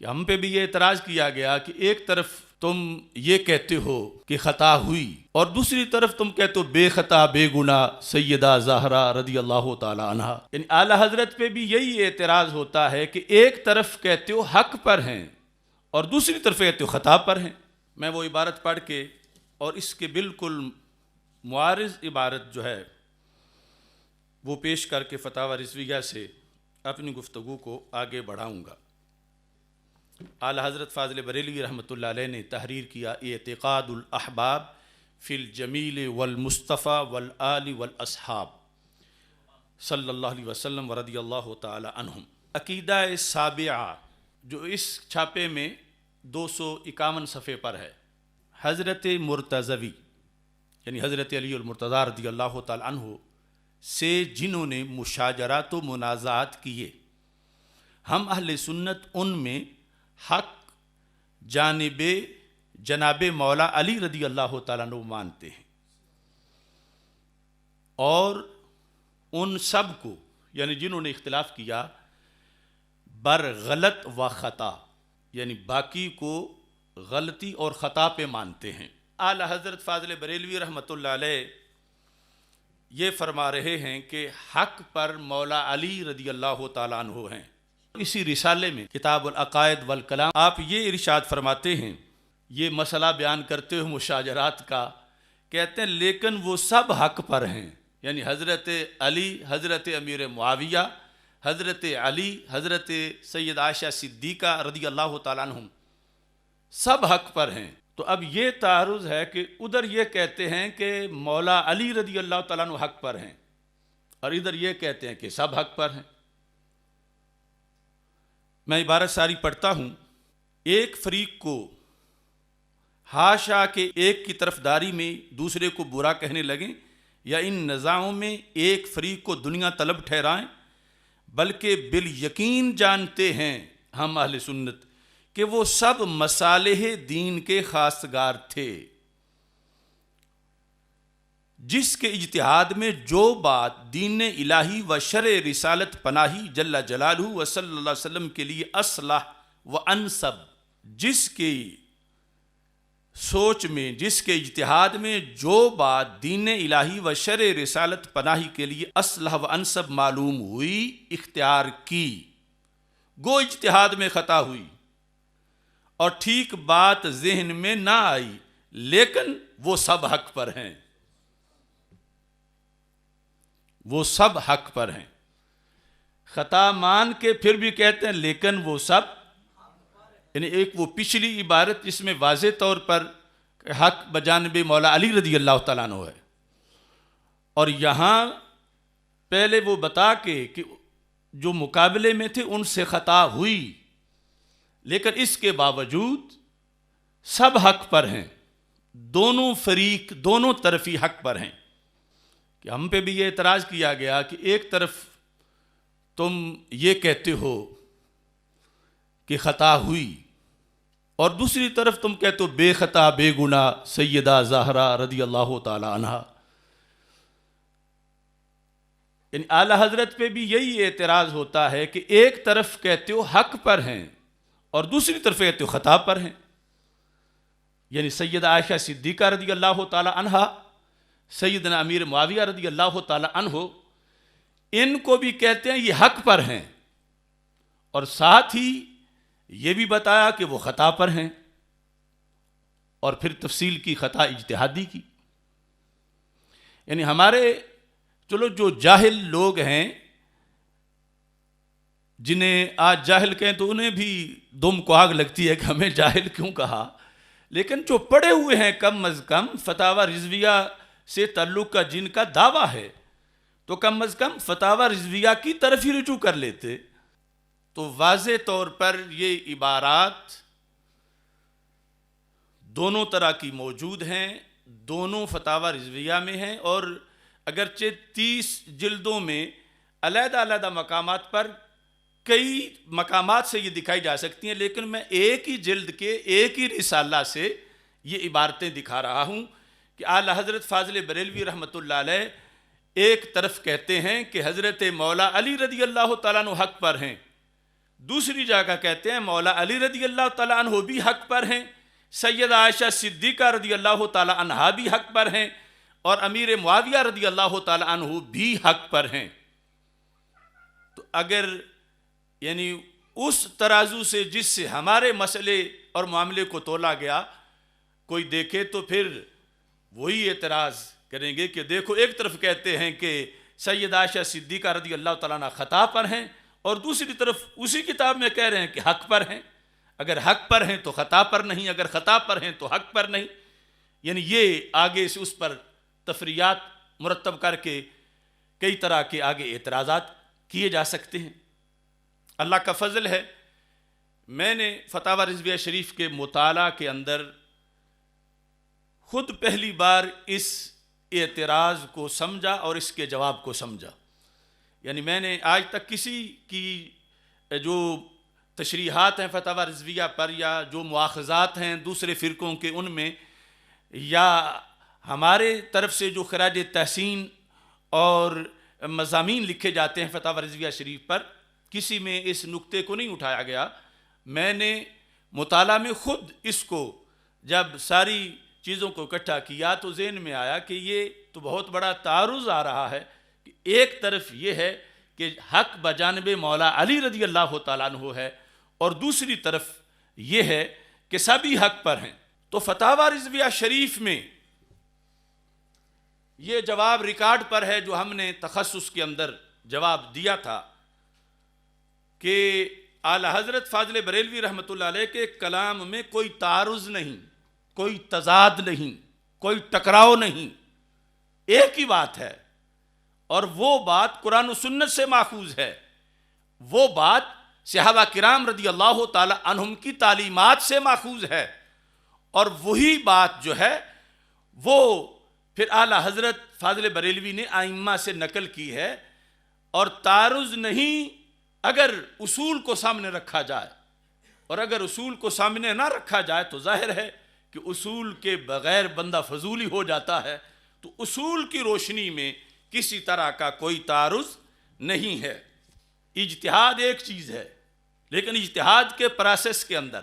کہ ہم پہ بھی یہ اعتراض کیا گیا کہ ایک طرف تم یہ کہتے ہو کہ خطا ہوئی اور دوسری طرف تم کہتے ہو بے خطا بے گناہ سیدہ زہرا رضی اللہ تعالی عنہا، یعنی اعلی حضرت پہ بھی یہی اعتراض ہوتا ہے کہ ایک طرف کہتے ہو حق پر ہیں اور دوسری طرف کہتے ہو خطا پر ہیں۔ میں وہ عبارت پڑھ کے اور اس کے بالکل معارض عبارت جو ہے وہ پیش کر کے فتاوی رضویہ سے اپنی گفتگو کو آگے بڑھاؤں گا۔ اعلیٰ حضرت فاضل بریلوی رحمۃ اللہ علیہ نے تحریر کیا اعتقاد الاحباب فی الجمیل والمصطفیٰ والآل والاصحاب صلی اللہ علیہ وسلم ورضی اللہ تعالی عنہم، عقیدہ سابعہ، جو اس چھاپے میں 251 صفحے پر ہے۔ حضرت مرتضوی یعنی حضرت علی المرتضیٰ رضی اللہ تعالی عنہ سے جنہوں نے مشاجرات و منازعات کیے، ہم اہل سنت ان میں حق جناب مولا علی رضی اللہ تعالیٰ عنہ مانتے ہیں، اور ان سب کو یعنی جنہوں نے اختلاف کیا بر غلط و خطا یعنی باقی کو غلطی اور خطا پہ مانتے ہیں۔ اعلیٰ حضرت فاضل بریلوی رحمۃ اللہ علیہ یہ فرما رہے ہیں کہ حق پر مولا علی رضی اللہ تعالیٰ عنہ ہیں۔ اسی رسالے میں کتاب العقائد والکلام آپ یہ ارشاد فرماتے ہیں، یہ مسئلہ بیان کرتے ہوئے مشاجرات کا، کہتے ہیں لیکن وہ سب حق پر ہیں، یعنی حضرت علی، حضرت امیر معاویہ، حضرت علی، حضرت سید عائشہ صدیقہ رضی اللہ تعالیٰ عنہم سب حق پر ہیں۔ تو اب یہ تعارض ہے کہ ادھر یہ کہتے ہیں کہ مولا علی رضی اللہ تعالیٰ عنہ حق پر ہیں اور ادھر یہ کہتے ہیں کہ سب حق پر ہیں۔ میں عبارت ساری پڑھتا ہوں۔ ایک فریق کو حاشا کہ ایک کی طرف داری میں دوسرے کو برا کہنے لگیں یا ان نزاعوں میں ایک فریق کو دنیا طلب ٹھہرائیں، بلکہ بالیقین جانتے ہیں ہم اہل سنت کہ وہ سب مصالح دین کے خواستگار تھے، جس کے اجتہاد میں جو بات دین الہی و شرع رسالت پناہی جل جلالہ و صلی اللہ علیہ وسلم کے لیے اصلح و انسب، جس کی سوچ میں، جس کے اجتہاد میں جو بات دین الہی و شرع رسالت پناہی کے لیے اصلح و انسب معلوم ہوئی، اختیار کی، گو اجتہاد میں خطا ہوئی اور ٹھیک بات ذہن میں نہ آئی، لیکن وہ سب حق پر ہیں، وہ سب حق پر ہیں۔ خطا مان کے پھر بھی کہتے ہیں لیکن وہ سب، یعنی ایک وہ پچھلی عبارت جس میں واضح طور پر حق بجانب مولا علی رضی اللہ تعالیٰ عنہ ہے، اور یہاں پہلے وہ بتا کے کہ جو مقابلے میں تھے ان سے خطا ہوئی، لیکن اس کے باوجود سب حق پر ہیں، دونوں فریق دونوں طرفی حق پر ہیں۔ کہ ہم پہ بھی یہ اعتراض کیا گیا کہ ایک طرف تم یہ کہتے ہو کہ خطا ہوئی اور دوسری طرف تم کہتے ہو بے خطا بے گناہ سیدہ زہرا رضی اللہ تعالی عنہا، یعنی اعلیٰ حضرت پہ بھی یہی اعتراض ہوتا ہے کہ ایک طرف کہتے ہو حق پر ہیں اور دوسری طرف کہتے ہو خطا پر ہیں، یعنی سیدہ عائشہ صدیقہ رضی اللہ تعالی عنہا، سیدنا امیر معاویہ رضی اللہ تعالی عنہ، ان کو بھی کہتے ہیں یہ حق پر ہیں، اور ساتھ ہی یہ بھی بتایا کہ وہ خطا پر ہیں، اور پھر تفصیل کی خطا اجتہادی کی۔ یعنی ہمارے چلو جو جاہل لوگ ہیں، جنہیں آج جاہل کہیں تو انہیں بھی دم کو آگ لگتی ہے کہ ہمیں جاہل کیوں کہا، لیکن جو پڑھے ہوئے ہیں کم از کم فتاوی رضویہ سے تعلق کا جن کا دعویٰ ہے، تو کم از کم فتاوی رضویہ کی طرف ہی رجوع کر لیتے، تو واضح طور پر یہ عبارات دونوں طرح کی موجود ہیں، دونوں فتاوی رضویہ میں ہیں، اور اگرچہ 30 جلدوں میں علیحدہ علیحدہ مقامات پر کئی مقامات سے یہ دکھائی جا سکتی ہیں، لیکن میں ایک ہی جلد کے ایک ہی رسالہ سے یہ عبارتیں دکھا رہا ہوں کہ اعلیٰ حضرت فاضل بریلوی رحمۃ اللہ علیہ ایک طرف کہتے ہیں کہ حضرت مولا علی رضی اللہ تعالیٰ عنہ حق پر ہیں، دوسری جگہ کہتے ہیں مولا علی رضی اللہ تعالیٰ عنہ بھی حق پر ہیں، سیدہ عائشہ صدیقہ رضی اللہ تعالیٰ عنہا بھی حق پر ہیں، اور امیر معاویہ رضی اللہ تعالیٰ عنہ بھی حق پر ہیں۔ تو اگر یعنی اس ترازو سے جس سے ہمارے مسئلے اور معاملے کو تولا گیا کوئی دیکھے تو پھر وہی اعتراض کریں گے کہ دیکھو ایک طرف کہتے ہیں کہ سیدہ عائشہ صدیقہ رضی اللہ تعالیٰ عنہ خطا پر ہیں، اور دوسری طرف اسی کتاب میں کہہ رہے ہیں کہ حق پر ہیں۔ اگر حق پر ہیں تو خطا پر نہیں، اگر خطا پر ہیں تو حق پر نہیں۔ یعنی یہ آگے سے اس پر تفریعات مرتب کر کے کئی طرح کے آگے اعتراضات کیے جا سکتے ہیں۔ اللہ کا فضل ہے، میں نے فتاوی رضویہ شریف کے مطالعہ کے اندر خود پہلی بار اس اعتراض کو سمجھا اور اس کے جواب کو سمجھا۔ یعنی میں نے آج تک کسی کی جو تشریحات ہیں فتاوی رضویہ پر یا جو مواخذات ہیں دوسرے فرقوں کے ان میں، یا ہمارے طرف سے جو خراج تحسین اور مضامین لکھے جاتے ہیں فتاوی رضویہ شریف پر، کسی میں اس نقطے کو نہیں اٹھایا گیا۔ میں نے مطالعہ میں خود اس کو جب ساری چیزوں کو اکٹھا کیا تو ذہن میں آیا کہ یہ تو بہت بڑا تعارض آ رہا ہے کہ ایک طرف یہ ہے کہ حق بجانب مولا علی رضی اللہ تعالیٰ عنہ ہے، اور دوسری طرف یہ ہے کہ سبھی حق پر ہیں۔ تو فتاوی رضویہ شریف میں یہ جواب ریکارڈ پر ہے جو ہم نے تخصص کے اندر جواب دیا تھا کہ اعلی حضرت فاضل بریلوی رحمۃ اللہ علیہ کے کلام میں کوئی تعارض نہیں، کوئی تضاد نہیں، کوئی ٹکراؤ نہیں، ایک ہی بات ہے، اور وہ بات قرآن و سنت سے ماخوذ ہے، وہ بات صحابہ کرام رضی اللہ تعالی عنہم کی تعلیمات سے ماخوذ ہے، اور وہی بات جو ہے وہ پھر اعلی حضرت فاضل بریلوی نے ائمہ سے نقل کی ہے، اور تعارض نہیں اگر اصول کو سامنے رکھا جائے، اور اگر اصول کو سامنے نہ رکھا جائے تو ظاہر ہے کہ اصول کے بغیر بندہ فضولی ہو جاتا ہے۔ تو اصول کی روشنی میں کسی طرح کا کوئی تعارض نہیں ہے۔ اجتہاد ایک چیز ہے، لیکن اجتہاد کے پروسیس کے اندر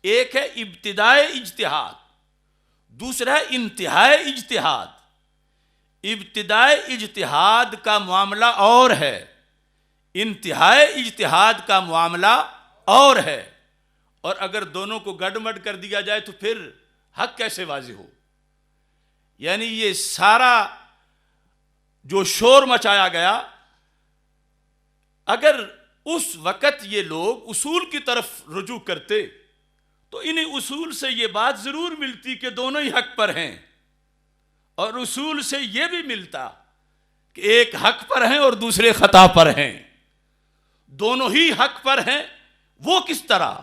ایک ہے ابتدائے اجتہاد، دوسرا ہے انتہائے اجتہاد۔ ابتدائے اجتہاد کا معاملہ اور ہے، انتہائے اجتہاد کا معاملہ اور ہے، اور اگر دونوں کو گڈمڈ کر دیا جائے تو پھر حق کیسے واضح ہو؟ یعنی یہ سارا جو شور مچایا گیا، اگر اس وقت یہ لوگ اصول کی طرف رجوع کرتے تو انہیں اصول سے یہ بات ضرور ملتی کہ دونوں ہی حق پر ہیں، اور اصول سے یہ بھی ملتا کہ ایک حق پر ہیں اور دوسرے خطا پر ہیں، دونوں ہی حق پر ہیں وہ کس طرح،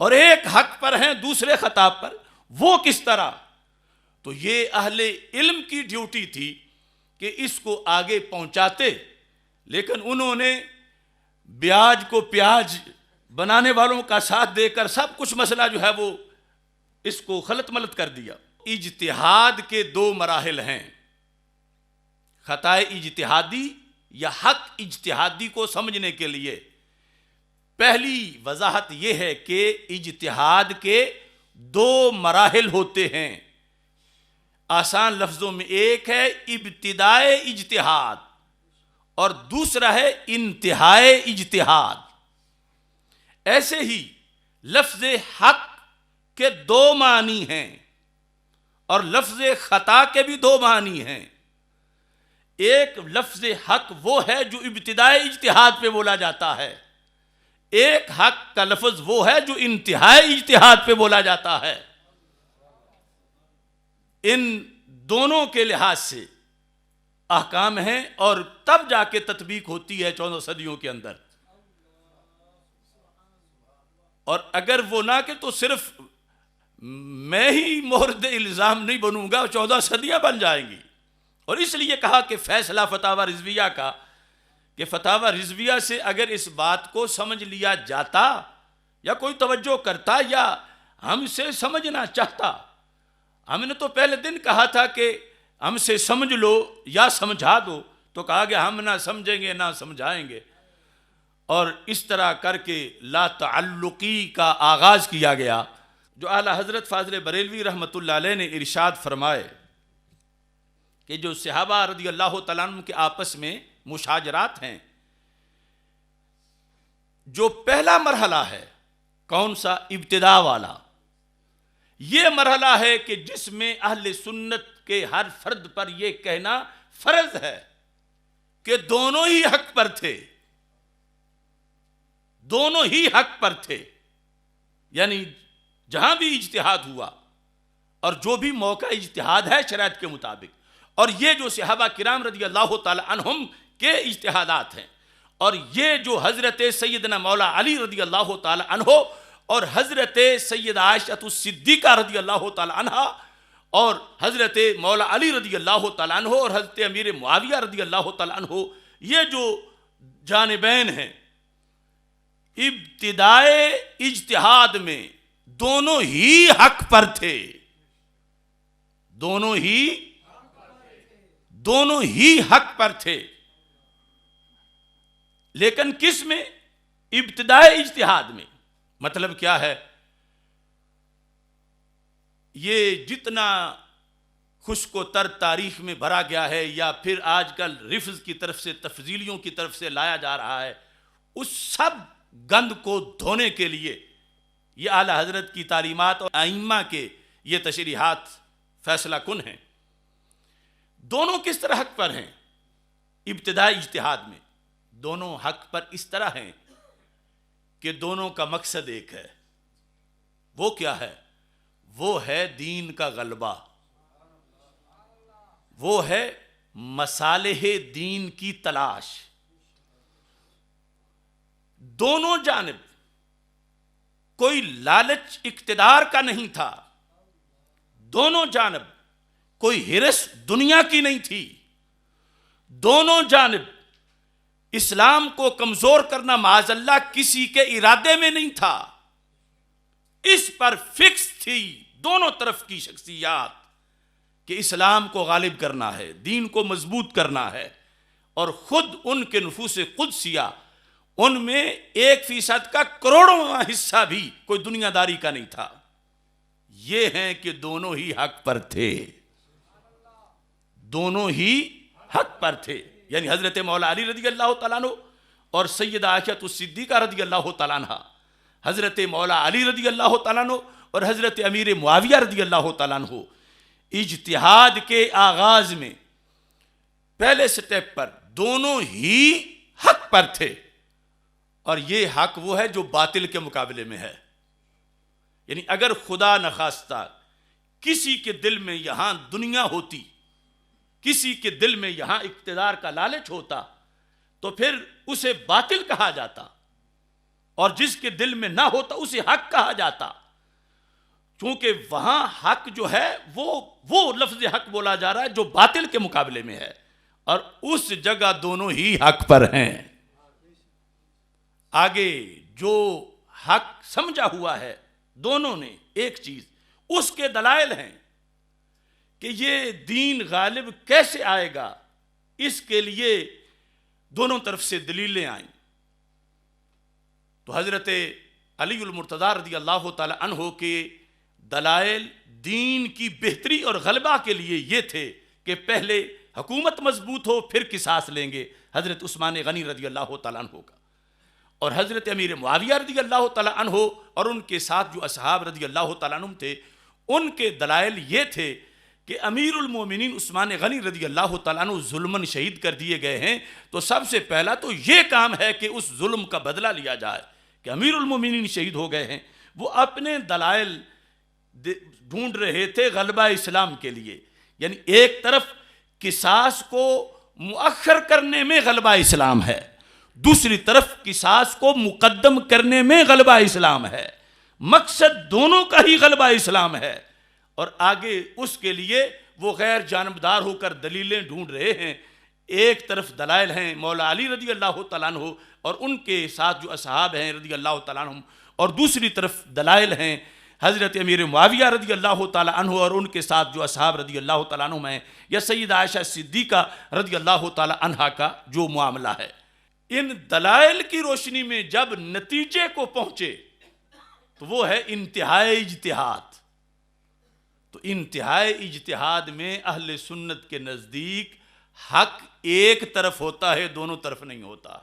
اور ایک حق پر ہیں دوسرے خطا پر وہ کس طرح؟ تو یہ اہل علم کی ڈیوٹی تھی کہ اس کو آگے پہنچاتے، لیکن انہوں نے بیاج کو پیاج بنانے والوں کا ساتھ دے کر سب کچھ مسئلہ جو ہے وہ اس کو خلط ملط کر دیا۔ اجتہاد کے دو مراحل ہیں، خطا اجتہادی یا حق اجتہادی کو سمجھنے کے لیے پہلی وضاحت یہ ہے کہ اجتہاد کے دو مراحل ہوتے ہیں۔ آسان لفظوں میں ایک ہے ابتدائے اجتہاد اور دوسرا ہے انتہائے اجتہاد۔ ایسے ہی لفظ حق کے دو معنی ہیں اور لفظ خطا کے بھی دو معنی ہیں۔ ایک لفظ حق وہ ہے جو ابتدائی اجتہاد پہ بولا جاتا ہے، ایک حق کا لفظ وہ ہے جو انتہائی اجتہاد پہ بولا جاتا ہے۔ ان دونوں کے لحاظ سے احکام ہیں اور تب جا کے تطبیق ہوتی ہے 14 صدیوں کے اندر، اور اگر وہ نہ کہ تو صرف میں ہی مورد الزام نہیں بنوں گا، 14 صدیاں بن جائیں گی۔ اور اس لیے کہا کہ فیصلہ فتاوی رضویہ کا، کہ فتاوی رضویہ سے اگر اس بات کو سمجھ لیا جاتا یا کوئی توجہ کرتا یا ہم سے سمجھنا چاہتا، ہم نے تو پہلے دن کہا تھا کہ ہم سے سمجھ لو یا سمجھا دو، تو کہا گیا ہم نہ سمجھیں گے نہ سمجھائیں گے، اور اس طرح کر کے لا تعلقی کا آغاز کیا گیا، جو اعلیٰ حضرت فاضل بریلوی رحمۃ اللہ علیہ نے ارشاد فرمائے کہ جو صحابہ رضی اللہ تعالیٰ عنہ کے آپس میں مشاجرات ہیں، جو پہلا مرحلہ ہے کون سا؟ ابتدا والا، یہ مرحلہ ہے کہ جس میں اہل سنت کے ہر فرد پر یہ کہنا فرض ہے کہ دونوں ہی حق پر تھے، دونوں ہی حق پر تھے، یعنی جہاں بھی اجتہاد ہوا اور جو بھی موقع اجتہاد ہے شرائط کے مطابق، اور یہ جو صحابہ کرام رضی اللہ تعالی عنہم کے اجتہادات ہیں، اور یہ جو حضرت سیدنا مولا علی رضی اللہ تعالی عنہ اور حضرت سیدہ عائشہ الصدیقہ رضی اللہ تعالی عنہ اور حضرت مولا علی رضی اللہ تعالی عنہ اور حضرت امیر معاویہ رضی اللہ تعالی عنہ، یہ جو جانبین ہیں، ابتدائے اجتہاد میں دونوں ہی حق پر تھے، دونوں ہی حق پر تھے، لیکن کس میں؟ ابتدائے اجتہاد میں۔ مطلب کیا ہے؟ یہ جتنا خشک و تر تاریخ میں بھرا گیا ہے یا پھر آج کل رفظ کی طرف سے تفضیلیوں کی طرف سے لایا جا رہا ہے، اس سب گند کو دھونے کے لیے یہ اعلیٰ حضرت کی تعلیمات اور ائمہ کے یہ تشریحات فیصلہ کن ہیں۔ دونوں کس طرح حق پر ہیں؟ ابتدائی اجتہاد میں دونوں حق پر اس طرح ہیں کہ دونوں کا مقصد ایک ہے۔ وہ کیا ہے؟ وہ ہے دین کا غلبہ، وہ ہے مصالح دین کی تلاش۔ دونوں جانب کوئی لالچ اقتدار کا نہیں تھا، دونوں جانب کوئی ہرس دنیا کی نہیں تھی، دونوں جانب اسلام کو کمزور کرنا معاذ اللہ کسی کے ارادے میں نہیں تھا۔ اس پر فکس تھی دونوں طرف کی شخصیات کہ اسلام کو غالب کرنا ہے، دین کو مضبوط کرنا ہے، اور خود ان کے نفوس قدسیہ، ان میں 1% کا کروڑواں حصہ بھی کوئی دنیا داری کا نہیں تھا۔ یہ ہیں کہ دونوں ہی حق پر تھے، دونوں ہی حق پر تھے، یعنی حضرت مولا علی رضی اللہ تعالیٰ عنہ اور سیدہ عائشہ الصدیقہ رضی اللہ تعالیٰ عنہ، حضرت مولا علی رضی اللہ تعالیٰ عنہ اور حضرت امیر معاویہ رضی اللہ تعالیٰ عنہ اجتہاد کے آغاز میں پہلے سٹیپ پر دونوں ہی حق پر تھے، اور یہ حق وہ ہے جو باطل کے مقابلے میں ہے۔ یعنی اگر خدا نخواستہ کسی کے دل میں یہاں دنیا ہوتی، کسی کے دل میں یہاں اقتدار کا لالچ ہوتا، تو پھر اسے باطل کہا جاتا، اور جس کے دل میں نہ ہوتا اسے حق کہا جاتا، چونکہ وہاں حق جو ہے وہ لفظ حق بولا جا رہا ہے جو باطل کے مقابلے میں ہے، اور اس جگہ دونوں ہی حق پر ہیں۔ آگے جو حق سمجھا ہوا ہے دونوں نے ایک چیز، اس کے دلائل ہیں کہ یہ دین غالب کیسے آئے گا، اس کے لیے دونوں طرف سے دلیلیں آئیں۔ تو حضرت علی المرتضیٰ رضی اللہ تعالی عنہ کے دلائل دین کی بہتری اور غلبہ کے لیے یہ تھے کہ پہلے حکومت مضبوط ہو، پھر قصاص لیں گے حضرت عثمان غنی رضی اللہ تعالیٰ عنہ کا، اور حضرت امیر معاویہ رضی اللہ تعالیٰ عنہ اور ان کے ساتھ جو اصحاب رضی اللہ تعالیٰ عنہ تھے، ان کے دلائل یہ تھے کہ امیر المومنین عثمان غنی رضی اللہ تعالیٰ عنہ ظلماً شہید کر دیے گئے ہیں، تو سب سے پہلا تو یہ کام ہے کہ اس ظلم کا بدلہ لیا جائے کہ امیر المومنین شہید ہو گئے ہیں۔ وہ اپنے دلائل ڈھونڈ رہے تھے غلبہ اسلام کے لیے، یعنی ایک طرف قصاص کو مؤخر کرنے میں غلبہ اسلام ہے، دوسری طرف قصاص کو مقدم کرنے میں غلبہ اسلام ہے، مقصد دونوں کا ہی غلبہ اسلام ہے، اور آگے اس کے لیے وہ غیر جانبدار ہو کر دلیلیں ڈھونڈ رہے ہیں۔ ایک طرف دلائل ہیں مولا علی رضی اللہ تعالیٰ عنہ اور ان کے ساتھ جو اصحاب ہیں رضی اللہ تعالیٰ عنہ، اور دوسری طرف دلائل ہیں حضرت امیر معاویہ رضی اللہ تعالیٰ عنہ اور ان کے ساتھ جو اصحاب رضی اللہ تعالیٰ عنہ ہیں، یا سیدہ عائشہ صدیقہ رضی اللہ تعالیٰ عنہ کا جو معاملہ ہے۔ ان دلائل کی روشنی میں جب نتیجے کو پہنچے تو وہ ہے انتہائی اجتہاد. تو انتہائی اجتہاد میں اہل سنت کے نزدیک حق ایک طرف ہوتا ہے، دونوں طرف نہیں ہوتا.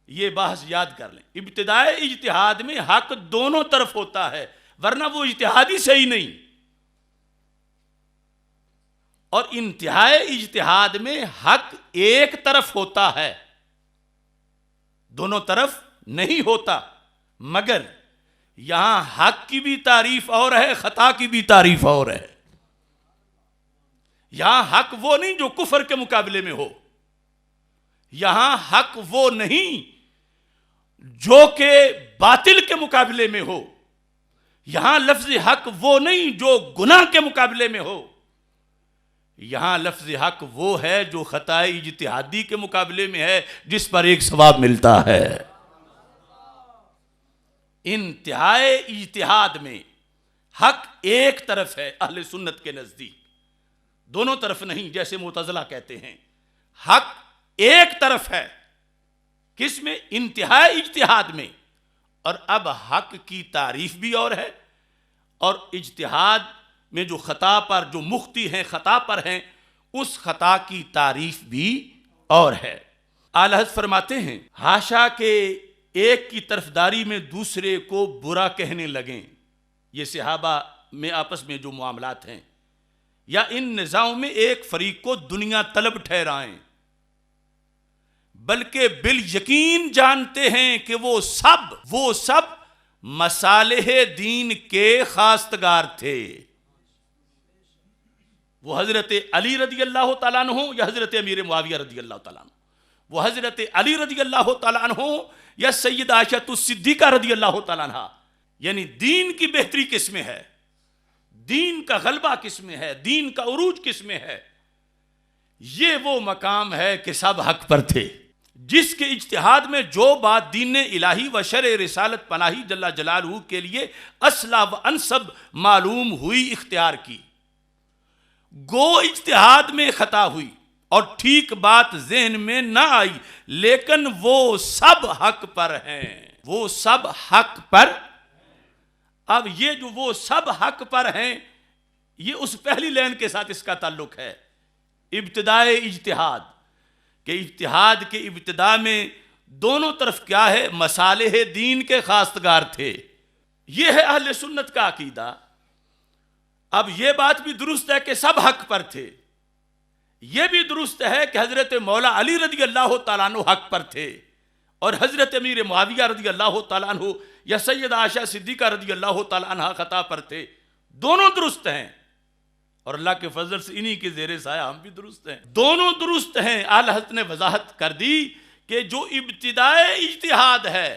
یہ بحث یاد کر لیں. ابتدائے اجتہاد میں حق دونوں طرف ہوتا ہے، ورنہ وہ اجتہاد ہی صحیح نہیں. اور انتہائی اجتہاد میں حق ایک طرف ہوتا ہے، دونوں طرف نہیں ہوتا. مگر یہاں حق کی بھی تعریف اور ہے، خطا کی بھی تعریف اور ہے. یہاں حق وہ نہیں جو کفر کے مقابلے میں ہو، یہاں حق وہ نہیں جو کہ باطل کے مقابلے میں ہو، یہاں لفظ حق وہ نہیں جو گناہ کے مقابلے میں ہو، یہاں لفظ حق وہ ہے جو خطائے اجتہادی کے مقابلے میں ہے، جس پر ایک ثواب ملتا ہے. انتہائی اجتہاد میں حق ایک طرف ہے اہل سنت کے نزدیک، دونوں طرف نہیں جیسے معتزلہ کہتے ہیں. حق ایک طرف ہے، کس میں؟ انتہائی اجتہاد میں. اور اب حق کی تعریف بھی اور ہے، اور اجتہاد میں جو خطا پر جو مختی ہیں، خطا پر ہیں، اس خطا کی تعریف بھی اور ہے. اعلی حضرت فرماتے ہیں حاشا کہ ایک کی طرفداری میں دوسرے کو برا کہنے لگیں. یہ صحابہ میں آپس میں جو معاملات ہیں، یا ان نزاعوں میں ایک فریق کو دنیا طلب ٹھہرائیں، بلکہ بالیقین جانتے ہیں کہ وہ سب مصالح دین کے خواستگار تھے. وہ حضرت علی رضی اللہ تعالیٰ عنہ یا حضرت امیر معاویہ رضی اللہ تعالیٰ عنہ، وہ حضرت علی رضی اللہ تعالیٰ عنہ یا سیدہ عائشہ الصدیقہ رضی اللہ تعالیٰ عنہ. یعنی دین کی بہتری کس میں ہے، دین کا غلبہ کس میں ہے، دین کا عروج کس میں ہے. یہ وہ مقام ہے کہ سب حق پر تھے، جس کے اجتہاد میں جو بات دین الہی و شرع رسالت پناہی جل جلالہ کے لیے اصلا و انسب معلوم ہوئی، اختیار کی. گو اجتہاد میں خطا ہوئی اور ٹھیک بات ذہن میں نہ آئی، لیکن وہ سب حق پر ہیں، وہ سب حق پر. اب یہ جو وہ سب حق پر ہیں، یہ اس پہلی لائن کے ساتھ اس کا تعلق ہے، ابتدائے اجتہاد. کہ اجتہاد کے ابتدا میں دونوں طرف کیا ہے؟ مصالح دین کے خواستگار تھے. یہ ہے اہل سنت کا عقیدہ. اب یہ بات بھی درست ہے کہ سب حق پر تھے، یہ بھی درست ہے کہ حضرت مولا علی رضی اللہ تعالیٰ عنہ حق پر تھے، اور حضرت امیر معاویہ رضی اللہ تعالیٰ عنہ یا سیدہ عائشہ صدیقہ رضی اللہ تعالیٰ عنہ خطا پر تھے. دونوں درست ہیں، اور اللہ کے فضل سے انہی کے زیر سایہ ہم بھی درست ہیں. دونوں درست ہیں. اعلی حضرت نے وضاحت کر دی کہ جو ابتدائے اجتہاد ہے،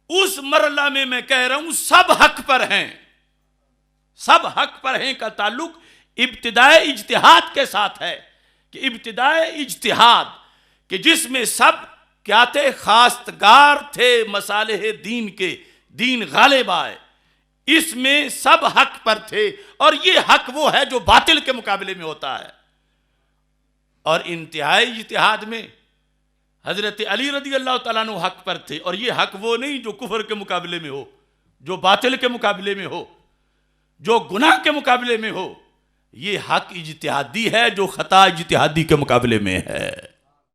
اس مرحلہ میں کہہ رہا ہوں سب حق پر ہیں. سب حق پر ہیں کا تعلق ابتدائے اجتہاد کے ساتھ ہے، کہ ابتدائے اجتہاد کہ جس میں سب کیا تھے؟ خواستگار تھے مصالح دین کے، دین غالب آئے، اس میں سب حق پر تھے. اور یہ حق وہ ہے جو باطل کے مقابلے میں ہوتا ہے. اور انتہائی اجتہاد میں حضرت علی رضی اللہ تعالیٰ عنہ حق پر تھے، اور یہ حق وہ نہیں جو کفر کے مقابلے میں ہو، جو باطل کے مقابلے میں ہو، جو گناہ کے مقابلے میں ہو. یہ حق اجتہادی ہے جو خطا اجتہادی کے مقابلے میں ہے.